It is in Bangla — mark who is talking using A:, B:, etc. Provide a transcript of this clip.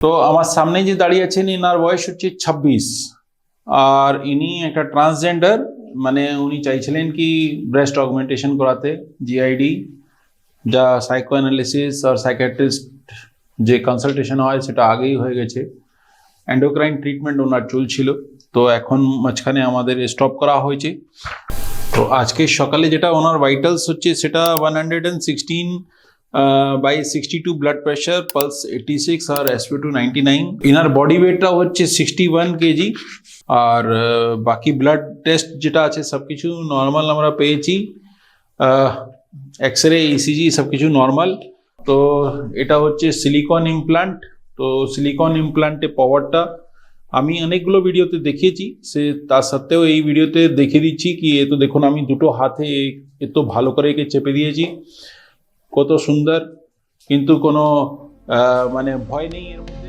A: তো আমার সামনে যে দাঁড়িয়ে আছেন ইনার বয়স হচ্ছে 26 আর ইনি একটা ট্রান্সজেন্ডার, মানে উনি চাইছিলেন কি ব্রেস্ট অগমেন্টেশন করাতে, জিআইডি যা সাইকো অ্যানালিসিস আর সাইকিয়াট্রিস্ট যে কনসালটেশন হয় সেটা আগেই হয়ে গেছে। এন্ডোক্রাইন ট্রিটমেন্ট ওনার চলছিল, তো এখন মাঝখানে আমাদের স্টপ করা হয়েছে। তো আজকে সকালে যেটা ওনার ভাইটালস হচ্ছে সেটা 116 বাই 62 ব্লাড প্রেশার, পালস 86 আর spo2 99। ইনার বডি ওয়েটটা হচ্ছে 61 কেজি। আর বাকি ব্লাড টেস্ট যেটা আছে সব কিছু নর্মাল আমরা পেয়েছি, এক্স রে ইসিজি সব কিছু নর্মাল। তো এটা হচ্ছে সিলিকন ইমপ্লান্ট। তো সিলিকন ইমপ্লান্টে পাওয়ারটা আমি অনেকগুলো ভিডিওতে দেখিয়েছি, সে তা সত্ত্বেও এই ভিডিওতে দেখিয়ে দিচ্ছি কি এ তো দেখুন আমি দুটো হাতে এত ভালো করে একে চেপে দিয়েছি, কত সুন্দর, কিন্তু কোনো মানে ভয় নেই এর মধ্যে।